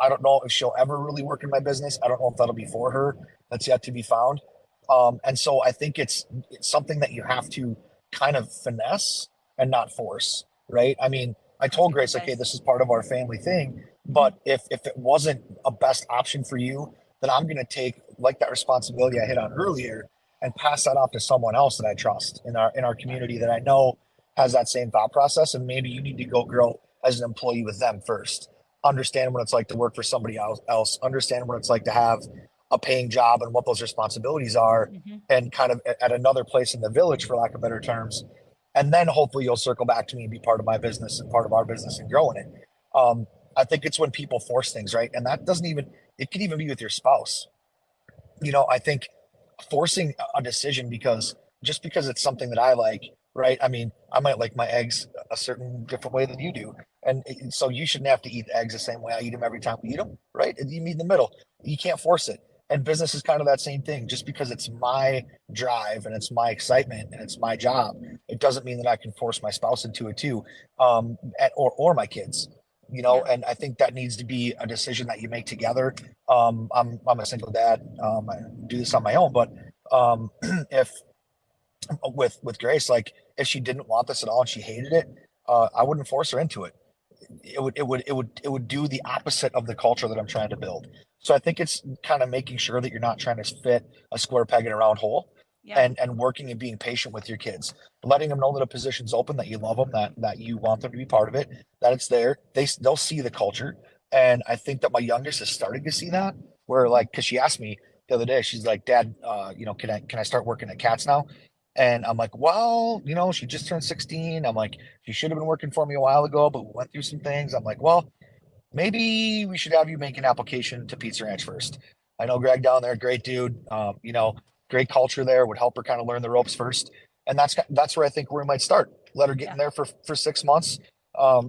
Speaker 2: I don't know if she'll ever really work in my business. I don't know if that'll be for her. That's yet to be found. And so I think it's something that you have to kind of finesse and not force, right? I mean, I
Speaker 1: That's
Speaker 2: told
Speaker 1: good
Speaker 2: Grace, okay,
Speaker 1: advice.
Speaker 2: this is part of our family thing,
Speaker 1: Mhm.
Speaker 2: but if it wasn't a best option for you, then I'm going to take like that responsibility I hit on earlier and pass that off to someone else that I trust in our
Speaker 1: Yeah.
Speaker 2: community that I know has that same thought process. And maybe you need to go grow as an employee with them first. Understand what it's like to work for somebody else. Understand what it's like to have a paying job and what those responsibilities are,
Speaker 1: Hmm.
Speaker 2: and kind of at another place in the village, for lack of better terms. And then hopefully you'll circle back to me and be part of my business and part of our business and growing it. Um, I think it's when people force things, right? And that doesn't even, it can even be with your spouse. I think forcing a decision because it's something that I like, right? I mean, I might like my eggs a certain different way than you do. And so you shouldn't have to eat eggs the same way I eat them every time we eat them, right? You meet in the middle. You can't force it. And business is kind of that same thing. Just because it's my drive and it's my excitement and it's my job, it doesn't mean that I can force my spouse into it too, or my kids.
Speaker 1: Yeah.
Speaker 2: And I think that needs to be a decision that you make together. I'm a single dad. I do this on my own, but if with Grace, like if she didn't want this at all and she hated it, I wouldn't force her into it. It would do the opposite of the culture that I'm trying to build. So I think it's kind of making sure that you're not trying to fit a square peg in a round hole,
Speaker 1: Yeah.
Speaker 2: and working and being patient with your kids, letting them know that a position's open, that you love them, that you want them to be part of it, that it's there. They'll see the culture, and I think that my youngest is starting to see that. Where
Speaker 1: Hmm.
Speaker 2: like, because she asked me the other day, she's like, Dad, can I start working at Cats now? And I'm like, well, she just turned 16. I'm like, she should have been working for me a while ago, but we went through some things. I'm like, well, maybe we should have you make an application to Pizza Ranch first. I know Greg down there, great dude. Great culture there. Would help her kind of learn the ropes first, and that's where I think we might start. Let her get in
Speaker 1: Yeah.
Speaker 2: there for 6 months,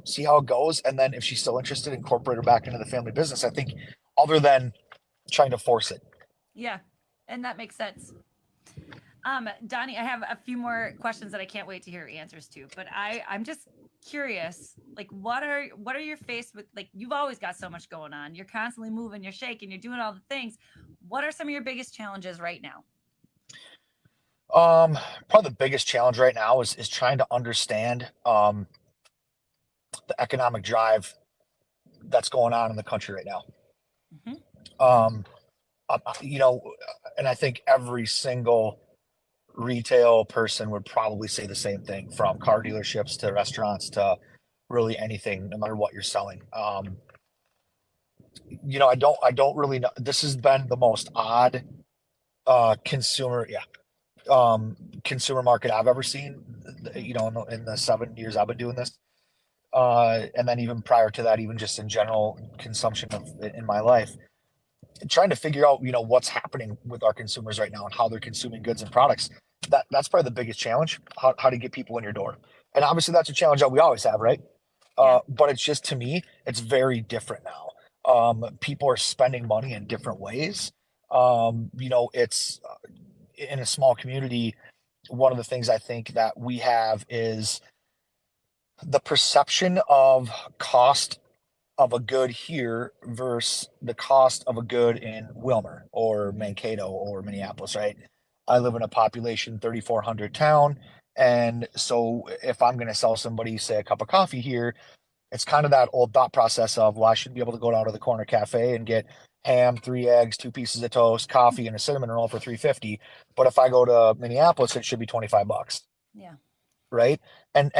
Speaker 2: see how it goes, and then if she's still interested, incorporate her back into the family business. I think, other than trying to force it.
Speaker 1: Yeah. And that makes sense. Donnie, I have a few more questions that I can't wait to hear answers to, but I'm just curious, like what are your faced with, like you've always got so much going on. You're constantly moving, you're shaking, you're doing all the things. What are some of your biggest challenges right now?
Speaker 2: Probably the biggest challenge right now is trying to understand the economic drive that's going on in the country right now.
Speaker 1: Hmm.
Speaker 2: Um, you know, and I think every single retail person would probably say the same thing, from car dealerships to restaurants to really anything, no matter what you're selling. I don't really know. This has been the most odd consumer, yeah, consumer market I've ever seen. In the 7 years I've been doing this, and then even prior to that, even just in general consumption in my life, trying to figure out what's happening with our consumers right now and how they're consuming goods and products. That's probably the biggest challenge. How to get people in your door, and obviously that's a challenge that we always have, right?
Speaker 1: Yeah.
Speaker 2: But it's just, to me, it's very different now. People are spending money in different ways. It's in a small community. One of the things I think that we have is the perception of cost of a good here versus the cost of a good in Wilmer or Mankato or Minneapolis, right? I live in a population 3,400 town. And so if I'm going to sell somebody, say, a cup of coffee here, it's kind of that old thought process of, well, I should be able to go down to the corner cafe and get ham, 3 eggs, 2 pieces of toast, coffee, and a cinnamon roll for 350. But if I go to Minneapolis, it should be 25 bucks,
Speaker 1: Yeah.
Speaker 2: right? And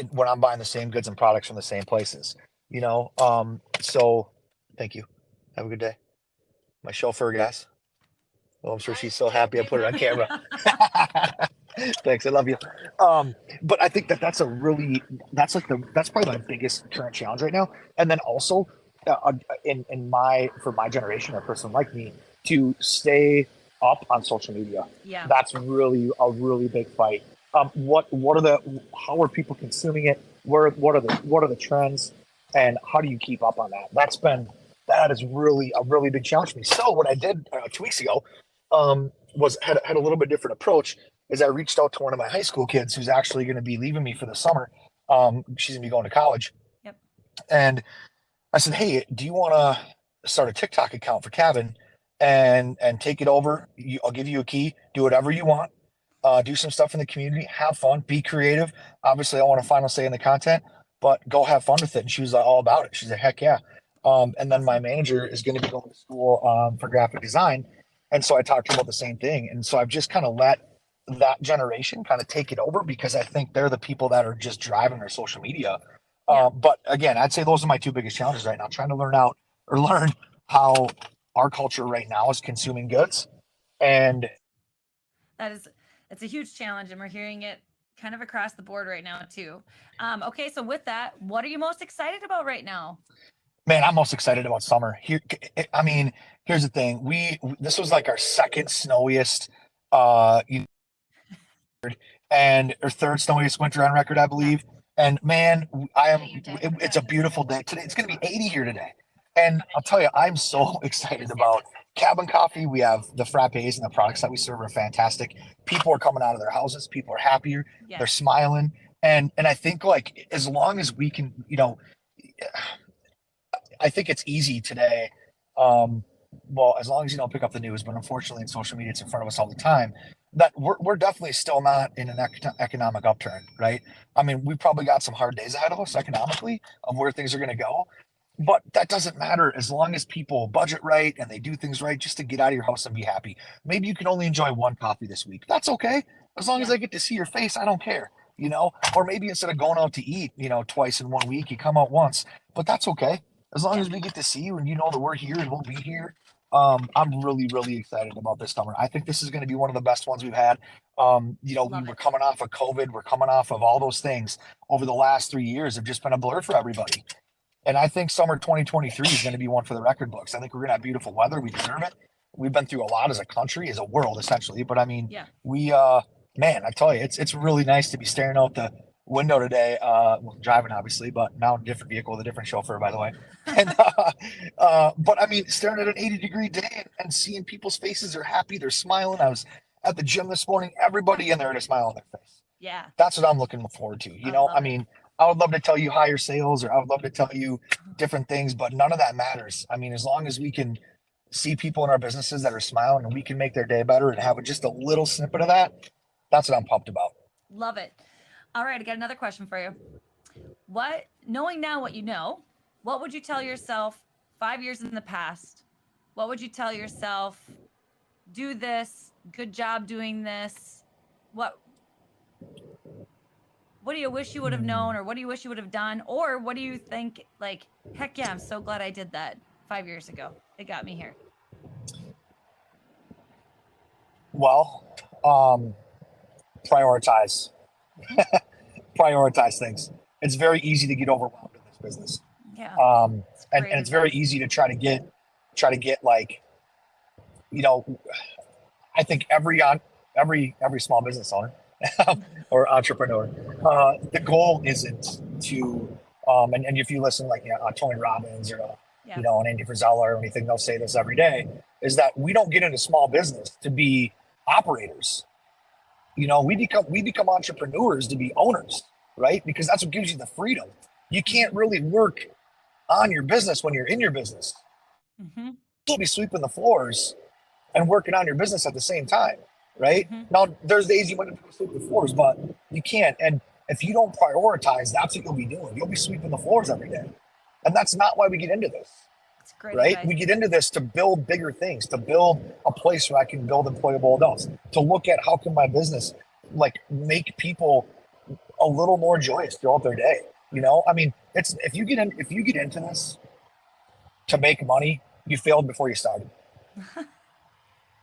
Speaker 2: when I'm buying the same goods and products from the same places, so thank you. Have a good day. My chauffeur, guys. Well, I'm sure she's so happy I put her on camera. Thanks, I love you. But I think that's probably my biggest current challenge right now. And then also, for my generation, or a person like me, to stay up on social media.
Speaker 1: Yeah.
Speaker 2: That's really a really big fight. How are people consuming it? What are the trends, and how do you keep up on that? That is really a really big challenge for me. So what I did 2 weeks ago, was had a little bit different approach. Is I reached out to one of my high school kids who's actually going to be leaving me for the summer. She's going to be going to college,
Speaker 1: Yep.
Speaker 2: and I said, "Hey, do you want to start a TikTok account for Cabin and take it over? I'll give you a key. Do whatever you want. Do some stuff in the community. Have fun. Be creative. Obviously, I want a final say in the content, but go have fun with it." And she was like, all about it. She's like, "Heck yeah!" And then my manager is going to be going to school for graphic design, and so I talked to him about the same thing. And so I've just kind of let that generation kind of take it over, because I think they're the people that are just driving their social media.
Speaker 1: Yeah.
Speaker 2: But again, I'd say those are my two biggest challenges right now: trying to learn how our culture right now is consuming goods. And
Speaker 1: That is, it's a huge challenge, and we're hearing it kind of across the board right now too. Okay, so with that, what are you most excited about right now?
Speaker 2: man, I'm most excited about summer. I mean, here's the thing: this was like our second snowiest, uh, and or third snowiest winter on record, I
Speaker 1: Yeah.
Speaker 2: believe. And man, it's a beautiful day today. It's going to be 80 here today. And I'll tell you, I'm so excited about Cabin Coffee. We have the frappes, and the products that we serve are fantastic. People are coming out of their houses. People are happier. They're
Speaker 1: Yes.
Speaker 2: smiling. And I think, like, as long as we can, I think it's easy today. Um, well, as long as you don't pick up the news, but unfortunately in social media, it's in front of us all the time. That we're definitely still not in an economic upturn, right? I mean, we've probably got some hard days ahead of us economically of where things are going to go, but that doesn't matter as long as people budget right and they do things right just to get out of your house and be happy. Maybe you can only enjoy one coffee this week. That's okay. As long as
Speaker 1: Yeah.
Speaker 2: I get to see your face, I don't care, or maybe instead of going out to eat, twice in one week, you come out once, but that's okay. As long
Speaker 1: Yeah.
Speaker 2: as we get to see you and you know that we're here and we'll be here. I'm really, really excited about this summer. I think this is going to be one of the best ones we've had. We
Speaker 1: Love
Speaker 2: were
Speaker 1: it.
Speaker 2: coming off of COVID. We're coming off of all those things over the last 3 years have just been a blur for everybody. And I think summer 2023 is going to be one for the record books. I think we're going to have beautiful weather. We deserve it. We've been through a lot as a country, as a world, essentially. But I mean,
Speaker 1: Yeah.
Speaker 2: man, I tell you, it's really nice to be staring out window today, well, driving obviously, but now in a different vehicle with a different chauffeur, by the way. And but I mean, staring at an 80-degree day and seeing people's faces, they're happy, they're smiling. I was at the gym this morning, everybody in there had a smile on their face.
Speaker 1: Yeah.
Speaker 2: That's what I'm looking forward to.
Speaker 1: I love
Speaker 2: I
Speaker 1: it.
Speaker 2: mean, I would love to tell you higher sales, or I would love to tell you different things, but none of that matters. I mean, as long as we can see people in our businesses that are smiling and we can make their day better and have just a little snippet of that, that's what I'm pumped about.
Speaker 1: Love it. All right, I got another question for you. What, knowing now what you know, what would you tell yourself 5 years in the past? What would you tell yourself? Do this. Good job doing this. What What do you wish you would have known, or what do you wish you would have done, or what do you think? Like, heck yeah, I'm so glad I did that 5 years ago. It got me here.
Speaker 2: Well, prioritize, prioritize things. It's very easy to get overwhelmed in this business.
Speaker 1: Yeah.
Speaker 2: And it's very easy to try to get like, you know, I think every small business owner or entrepreneur, the goal isn't to, and if you listen like, Tony Robbins or,
Speaker 1: Yeah.
Speaker 2: And Andy Frisella or anything, they'll say this every day, is that we don't get into small business to be operators. We become entrepreneurs to be owners, right? Because that's what gives you the freedom. You can't really work on your business when you're in your business.
Speaker 1: Mm-hmm.
Speaker 2: You'll be sweeping the floors and working on your business at the same time, right?
Speaker 1: Mm-hmm.
Speaker 2: Now, there's days you want to sweep the floors, but you can't. And if you don't prioritize, that's what you'll be doing. You'll be sweeping the floors every day. And that's not why we get into this,
Speaker 1: That's great.
Speaker 2: right?
Speaker 1: Advice.
Speaker 2: We get into this to build bigger things, to build a place where I can build employable adults, to look at how can my business like make people a little more joyous throughout their day. I mean, it's if you get into this to make money, you failed before you started.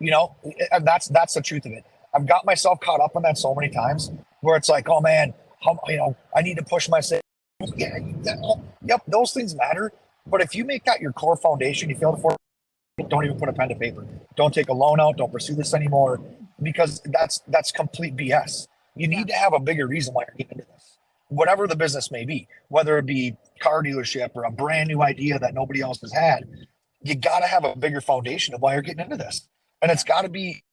Speaker 2: And that's the truth of it. I've got myself caught up in that so many times where it's like, oh man, I need to push myself. Yeah, yep, those things matter. But if you make that your core foundation, you fail before, don't even put a pen to paper. Don't take a loan out. Don't pursue this anymore, because that's complete BS. You need to have a bigger reason why you're getting into this, whatever the business may be, whether it be car dealership or a brand new idea that nobody else has had. You got to have a bigger foundation of why you're getting into this, and it's got to be.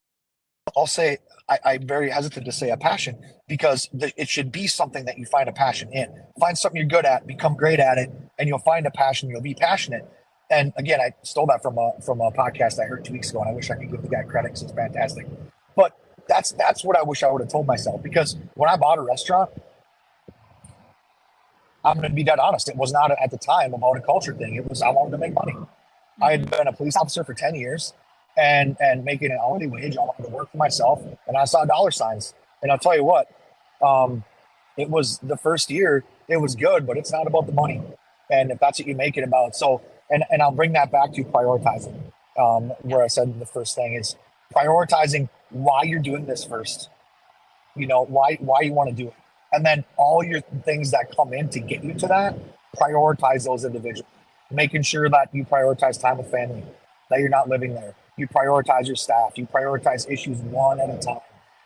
Speaker 2: I'll say I'm very hesitant to say a passion, because it should be something that you find a passion in. Find something you're good at, become great at it, and you'll find a passion. You'll be passionate. And again, I stole that from a podcast I heard 2 weeks ago, and I wish I could give the guy credit because it's fantastic. But that's what I wish I would have told myself, because when I bought a restaurant, I'm going to be dead honest, it was not at the time about a culture thing. It was I wanted to make money. Mm-hmm. I had been a police officer for 10 years and making an hourly wage. I wanted to work for myself, and I saw dollar signs. And I'll tell you what, it was the first year, it was good, but it's not about the money. And if that's what you make it about. So, and I'll bring that back to prioritizing, where I said the first thing is prioritizing why you're doing this first, why you want to do it. And then all your things that come in to get you to that, prioritize those individually, making sure that you prioritize time with family, that you're not living there. You prioritize your staff. You prioritize issues one at a time,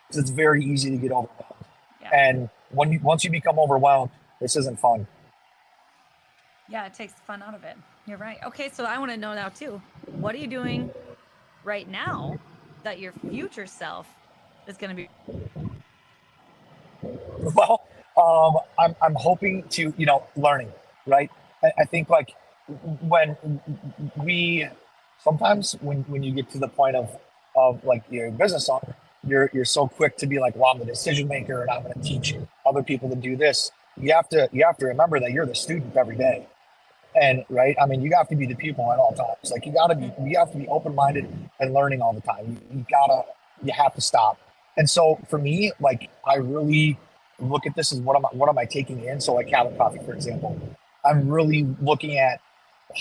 Speaker 2: because it's very easy to get overwhelmed. Yeah. And once you become overwhelmed, this isn't fun.
Speaker 1: Yeah, it takes the fun out of it. You're right. Okay, so I want to know now too, what are you doing right now that your future self is going to be?
Speaker 2: Well, I'm hoping to, learning, right? I think like when sometimes when you get to the point of like your business owner, you're so quick to be like, well, I'm the decision maker and I'm going to teach other people to do this. You have to remember that you're the student every day. And right, I mean, you have to be the pupil at all times. Like you have to be open-minded and learning all the time. You have to stop. And so for me, like I really look at this as what am I taking in? So like Cabot Coffee, for example, I'm really looking at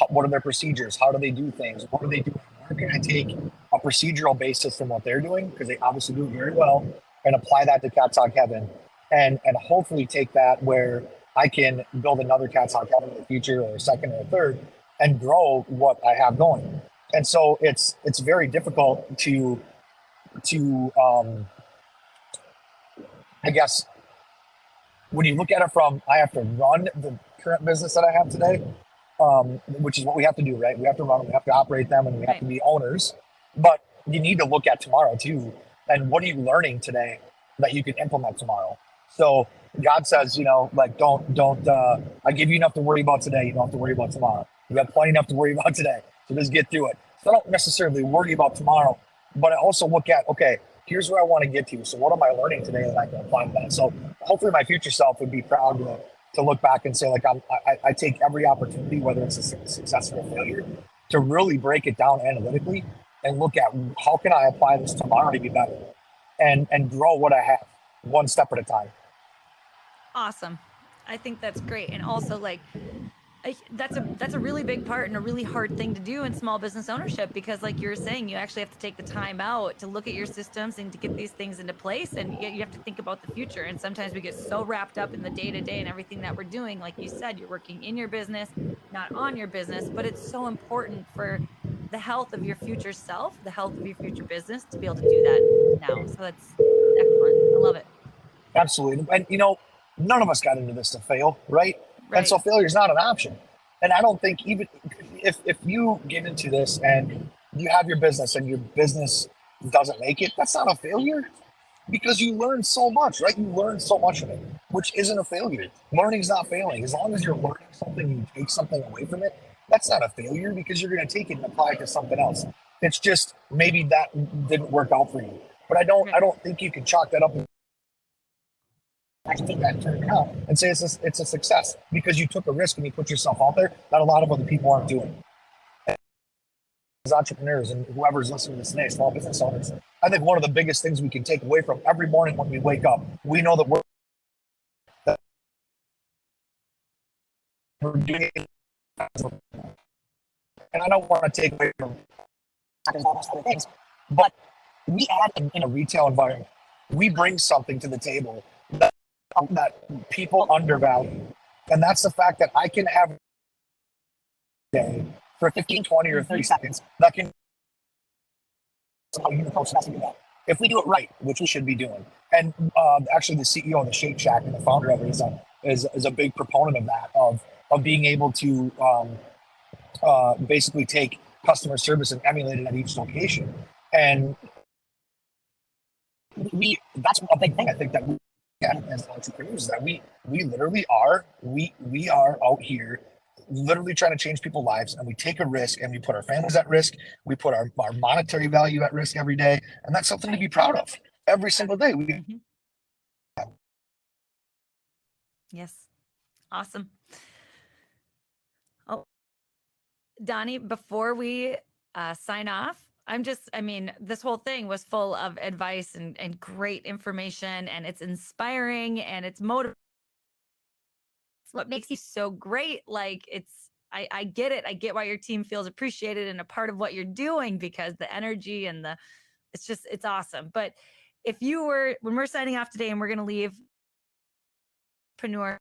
Speaker 2: what are their procedures? How do they do things? What are they doing? Where can I take a procedural basis from what they're doing? Because they obviously do it very well, and apply that to Cat Talk Heaven, and hopefully take that where I can build another Cat Talk Heaven in the future, or a second or a third, and grow what I have going. And so it's very difficult to I guess
Speaker 3: when you look at it from, I have to run the current business that I have today, which is what we have to do, right? We have to run them, we have to operate them, and we have to be owners. But you need to look at tomorrow too. And what are you learning today that you can implement tomorrow? So God says, like, don't, I give you enough to worry about today. You don't have to worry about tomorrow. You have plenty enough to worry about today. So just get through it. So I don't necessarily worry about tomorrow, but I also look at, okay, here's where I want to get to. So what am I learning today that I can apply to that? So hopefully my future self would be proud to look back and say, like, I take every opportunity, whether it's a success or a failure, to really break it down analytically and look at how can I apply this tomorrow to be better and grow what I have one step at a time.
Speaker 1: Awesome. I think that's great. And also, like, that's a really big part and a really hard thing to do in small business ownership, because like you're saying, you actually have to take the time out to look at your systems and to get these things into place, and you have to think about the future. And sometimes we get so wrapped up in the day-to-day and everything that we're doing. Like you said, you're working in your business, not on your business, but it's so important for the health of your future self, the health of your future business, to be able to do that now. So that's excellent. I love it.
Speaker 3: Absolutely. And none of us got into this to fail, right? And so failure is not an option. And I don't think, even if you get into this and you have your business and your business doesn't make it, that's not a failure, because you learn so much, right? You learn so much of it, which isn't a failure. Learning's not failing. As long as you're learning something, you take something away from it, that's not a failure, because you're going to take it and apply it to something else. It's just maybe that didn't work out for you. But I don't think you can chalk that up I can take that and turn it around and say it's a success, because you took a risk and you put yourself out there that a lot of other people aren't doing. As entrepreneurs and whoever's listening to this today, small business owners, I think one of the biggest things we can take away from every morning when we wake up, we know that we're doing it. And I don't want to take away from all those other things, but we add in a retail environment, we bring something to the table that people undervalue. And that's the fact that I can have a day for 15, 20, or 30 seconds that can if we do it right, which we should be doing. And actually the CEO of the Shake Shack and the founder of it is a big proponent of that, of being able to basically take customer service and emulate it at each location. And that's a big thing I think that we as entrepreneurs, that we literally are out here literally trying to change people's lives, and we take a risk and we put our families at risk, we put our monetary value at risk every day, and that's something to be proud of every single day.
Speaker 1: Yes. Awesome. Oh, Donnie, before we sign off, this whole thing was full of advice and great information, and it's inspiring and it's motivating. It's what makes you so great. Like, I get it. I get why your team feels appreciated and a part of what you're doing, because the energy and it's awesome. But when we're signing off today and we're going to leave, entrepreneur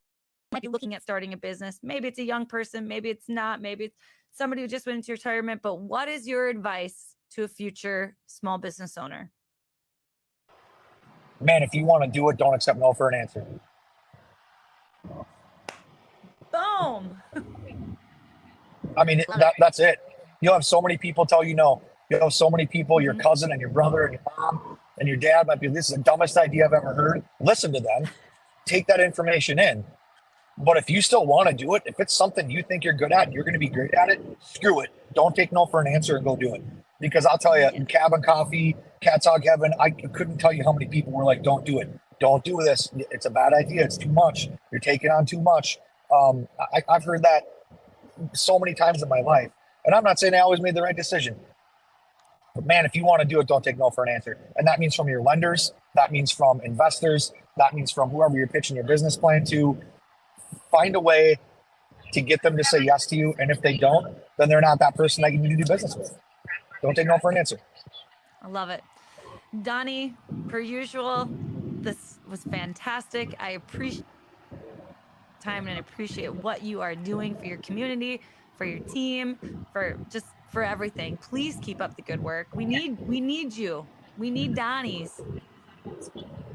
Speaker 1: might be looking at starting a business. Maybe it's a young person, maybe it's not, maybe it's somebody who just went into retirement. But what is your advice to a future small business owner?
Speaker 3: Man, if you want to do it, don't accept no for an answer.
Speaker 1: Boom.
Speaker 3: I mean, that's it. You'll have so many people tell you no. You'll have so many people, your cousin and your brother and your mom and your dad might be, this is the dumbest idea I've ever heard. Listen to them. Take that information in. But if you still want to do it, if it's something you think you're good at and you're going to be great at it, screw it. Don't take no for an answer and go do it. Because I'll tell you, in Cabin Coffee, Cat's Hog Heaven, I couldn't tell you how many people were like, don't do it. Don't do this. It's a bad idea. It's too much. You're taking on too much. I've heard that so many times in my life. And I'm not saying I always made the right decision. But man, if you want to do it, don't take no for an answer. And that means from your lenders. That means from investors. That means from whoever you're pitching your business plan to. Find a way to get them to say yes to you. And if they don't, then they're not that person that you need to do business with. Don't take no for an answer.
Speaker 1: I love it. Donnie, per usual, this was fantastic. I appreciate time and I appreciate what you are doing for your community, for your team, for everything. Please keep up the good work. We need you. We need Donnies.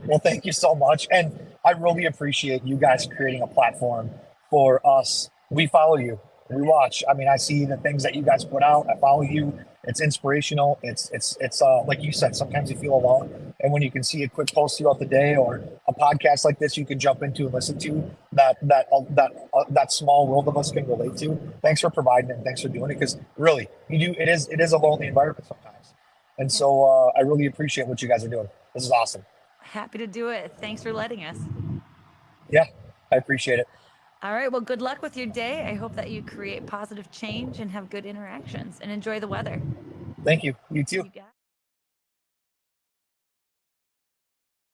Speaker 3: Well, thank you so much. And I really appreciate you guys creating a platform for us. We follow you. We watch. I mean, I see the things that you guys put out. I follow you. It's inspirational. It's like you said, sometimes you feel alone. And when you can see a quick post throughout the day or a podcast like this you can jump into and listen to that small world of us can relate to. Thanks for providing it. And thanks for doing it. Because really, it is a lonely environment sometimes. And so I really appreciate what you guys are doing. This is awesome.
Speaker 1: Happy to do it. Thanks for letting us.
Speaker 3: Yeah, I appreciate it.
Speaker 1: All right. Well, good luck with your day. I hope that you create positive change and have good interactions and enjoy the weather.
Speaker 3: Thank you. You too.
Speaker 1: You got it.